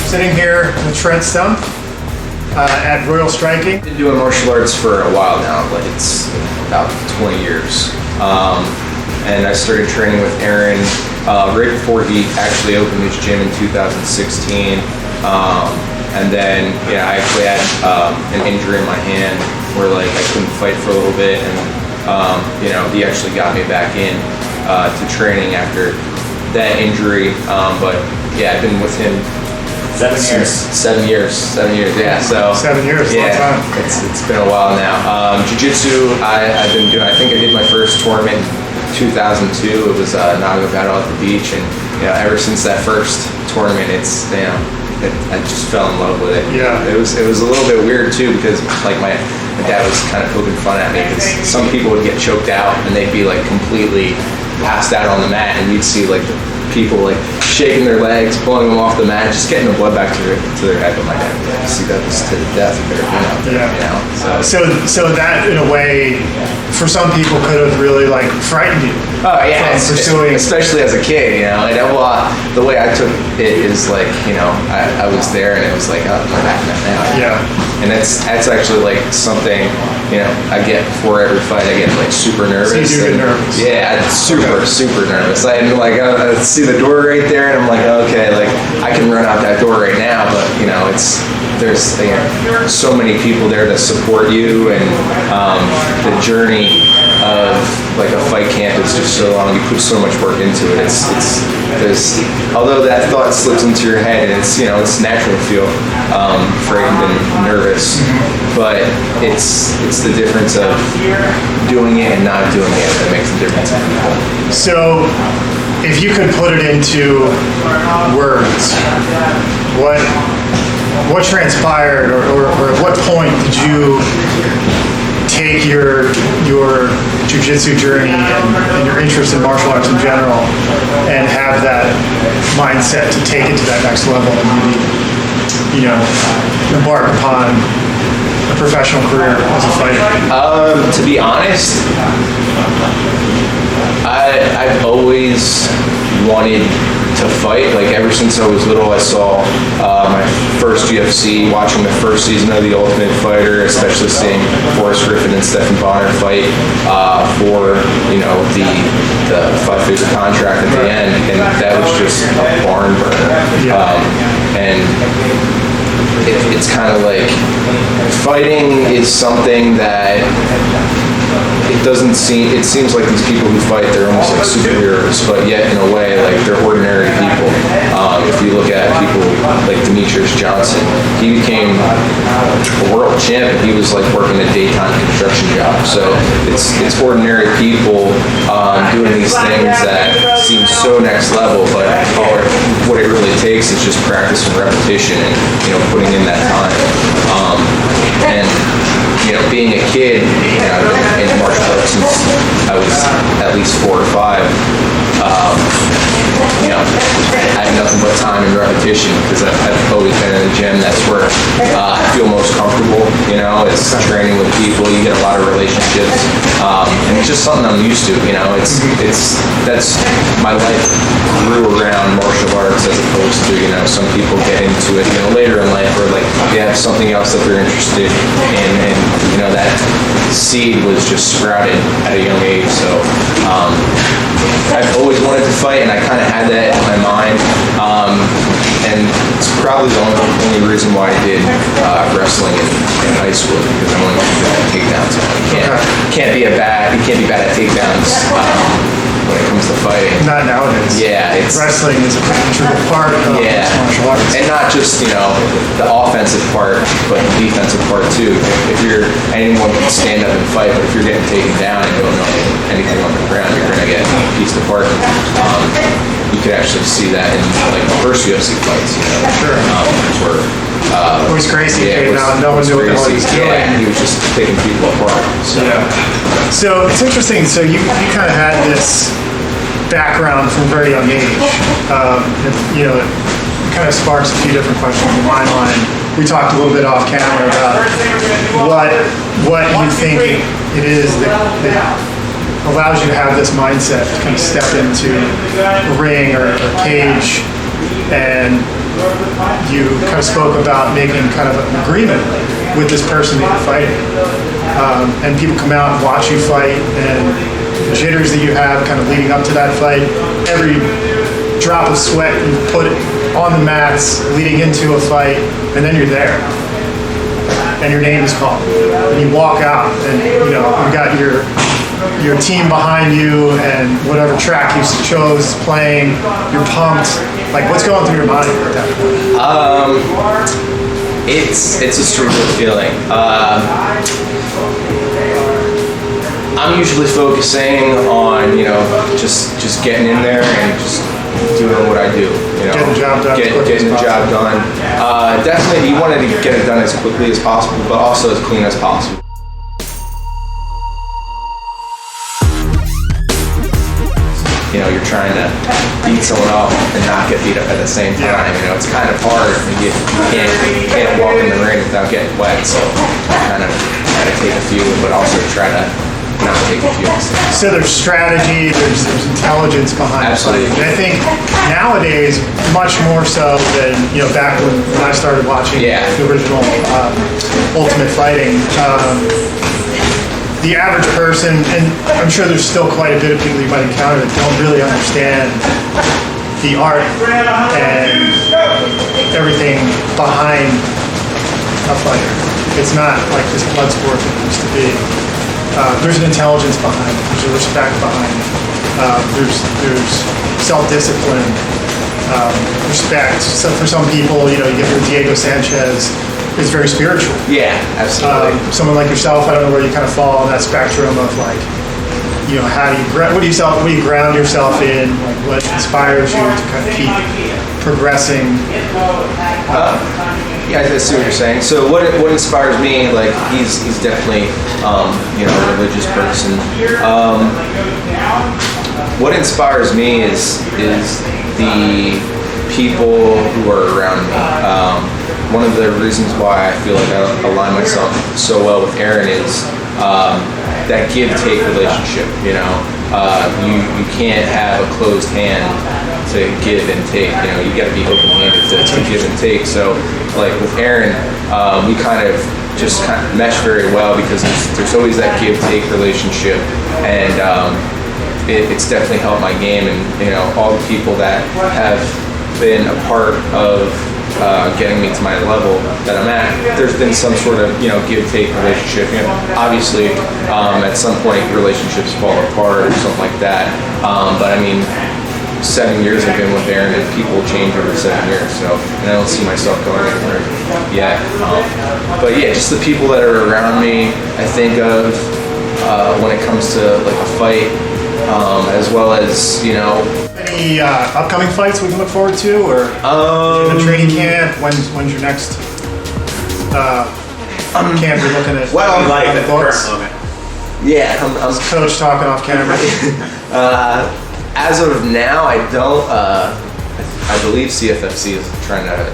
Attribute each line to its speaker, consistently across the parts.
Speaker 1: Sitting here with Trent Stump at Royal Striking.
Speaker 2: I've been doing martial arts for a while now, but it's about 20 years. And I started training with Aaron right before he actually opened his gym in 2016. And then, yeah, I actually had an injury in my hand where like I couldn't fight for a little bit, and you know, he actually got me back in to training after that injury. But yeah, I've been with him
Speaker 1: 7 years.
Speaker 2: 7 years, yeah. So
Speaker 1: 7 years,
Speaker 2: yeah,
Speaker 1: long time.
Speaker 2: it's been a while now. Jiu-Jitsu, I've been doing. I think I did my first tournament in 2002. It was Naga battle at the beach, and you know, ever since that first tournament, it's I just fell in love with it.
Speaker 1: Yeah.
Speaker 2: It was a little bit weird too, because like my dad was kind of poking fun at me because some people would get choked out and they'd be like completely passed out on the mat, and you'd see like people like shaking their legs, pulling them off the mat, just getting the blood back to their head. But my dad would like, see that was to the death. You better get out there,
Speaker 1: Yeah.
Speaker 2: you know.
Speaker 1: So that in a way, for some people, could have really like frightened you.
Speaker 2: Oh yeah,
Speaker 1: from pursuing,
Speaker 2: especially as a kid, you know. And the way I took it is like, you know, I was there and it was like, oh, I'm back now.
Speaker 1: Yeah.
Speaker 2: And that's actually like something, you know, I get before every fight. I get like super nervous.
Speaker 1: So you do get nervous.
Speaker 2: Yeah, super nervous. I'm like, I see the door right there, and I'm like, okay, like I can run out that door right now, but you know, there's you know, so many people there to support you, and the journey of like a fight camp is just so long. You put so much work into it. There's although that thought slips into your head, and it's, you know, it's natural to feel frightened and nervous, but it's the difference of doing it and not doing it that makes the difference in people.
Speaker 1: So, if you could put it into words, what transpired, or at what point did you take your jiu-jitsu journey and your interest in martial arts in general and have that mindset to take it to that next level and maybe, you know, embark upon a professional career as a fighter?
Speaker 2: To be honest, I've always wanted to fight. Like ever since I was little, I saw my first UFC, watching the first season of The Ultimate Fighter, especially seeing Forrest Griffin and Stephen Bonner fight for, you know, the 5-figure contract at the end, and that was just a barn burner. And it's kind of like fighting is something that it seems like these people who fight, they're almost like superheroes, but yet in a way, like they're ordinary people. If you look at people like Demetrius Johnson, he became a world champ, and he was like working a daytime construction job. So it's ordinary people doing these things that seem so next level, but what it really takes is just practice and repetition, and you know, putting in that time. And you know, being a kid, you know, in martial arts since I was at least 4 or 5, you know, I had nothing but time and repetition, because I've always been in the gym. That's where I feel most comfortable. You know, it's training with people. You get a lot of relationships, and it's just something I'm used to. You know, that's my life grew around martial arts, as opposed to, you know, some people get into it, you know, later in life, or like they have something else that they're interested in, and you know, that seed was just sprouted at a young age. So I've always wanted to fight, and I kind of had that in my mind, and it's probably the only reason why I did wrestling in high school, because I wanted to do takedowns. You can't be bad at takedowns when it comes to fighting.
Speaker 1: Not nowadays.
Speaker 2: Yeah,
Speaker 1: wrestling is a integral part of martial arts,
Speaker 2: and not just, you know, the offensive part, but the defensive part too. If anyone can stand up and fight, but if you're getting taken down and don't know anything on the ground, you're gonna get pieced apart. You could actually see that in like the first UFC fights. You know,
Speaker 1: sure.
Speaker 2: Where
Speaker 1: it was crazy.
Speaker 2: Yeah,
Speaker 1: no one knew what he was doing.
Speaker 2: Yeah, he was just taking people apart. So.
Speaker 1: Yeah. So it's interesting. So you kind of had this background from a very young age. You know, it kind of sparks a few different questions in my mind. We talked a little bit off camera about what you think it is that allows you to have this mindset to kind of step into a ring or a cage, and you kind of spoke about making kind of an agreement with this person that you're fighting. And people come out and watch you fight, and the jitters that you have kind of leading up to that fight, every drop of sweat you put on the mats leading into a fight, and then you're there. And your name is called. And you walk out, and you got your team behind you, and whatever track you chose is playing, you're pumped. Like, what's going through your mind at that point?
Speaker 2: It's a surreal feeling. I'm usually focusing on just getting in there and just doing what I do.
Speaker 1: Getting the job done.
Speaker 2: Getting the job done. Definitely, you wanted to get it done as quickly as possible, but also as clean as possible. You're trying to beat someone up and not get beat up at the same time. It's kind of hard. You can't walk in the ring without getting wet, so kind of try to take a few, but also try to not take a few.
Speaker 1: So there's strategy, there's intelligence behind it.
Speaker 2: Absolutely.
Speaker 1: And I think nowadays, much more so than back when I started watching the original Ultimate Fighting. The average person, and I'm sure there's still quite a bit of people you might encounter that don't really understand the art and everything behind a fighter. It's not like this blood sport that it used to be. There's an intelligence behind it. There's a respect behind it. There's self-discipline, respect. So for some people, you get your Diego Sanchez. It's very spiritual.
Speaker 2: Yeah, absolutely.
Speaker 1: Someone like yourself, I don't know where you kind of fall on that spectrum of like, how do you what do you ground yourself in? Like, what inspires you to kind of keep progressing?
Speaker 2: Yeah, I see what you're saying. So what inspires me? Like, he's definitely a religious person. What inspires me is the people who are around me. One of the reasons why I feel like I align myself so well with Aaron is that give-take relationship. You can't have a closed hand to give and take. You got to be open-handed to give and take. So, like with Aaron, we kind of mesh very well because there's always that give-take relationship, and it's definitely helped my game. And all the people that have been a part of getting me to my level that I'm at, there's been some sort of give-take relationship. Obviously, at some point relationships fall apart or something like that. But I mean, 7 years I've been with Aaron, and people change over 7 years. So, and I don't see myself going anywhere yet. But yeah, just the people that are around me, I think of when it comes to like a fight, as well as
Speaker 1: Any upcoming fights we can look forward to, or in the training camp? When's your next camp you're looking at?
Speaker 3: Well, I'm like
Speaker 1: on the
Speaker 3: at the
Speaker 1: books?
Speaker 3: current moment.
Speaker 2: Yeah, I'm
Speaker 1: Coach talking off camera.
Speaker 2: as of now, I don't. I believe CFFC is trying to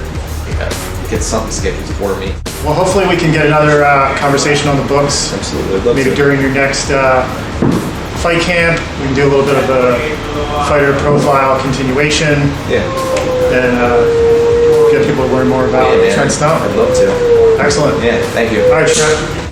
Speaker 2: get something scheduled for me.
Speaker 1: Well, hopefully we can get another conversation on the books.
Speaker 2: Absolutely, I'd love
Speaker 1: Maybe
Speaker 2: to.
Speaker 1: during your next fight camp, we can do a little bit of a fighter profile continuation.
Speaker 2: Yeah.
Speaker 1: And get people to learn more about Trent Stump.
Speaker 2: I'd love to.
Speaker 1: Excellent.
Speaker 2: Yeah, thank you.
Speaker 1: All right, Trent.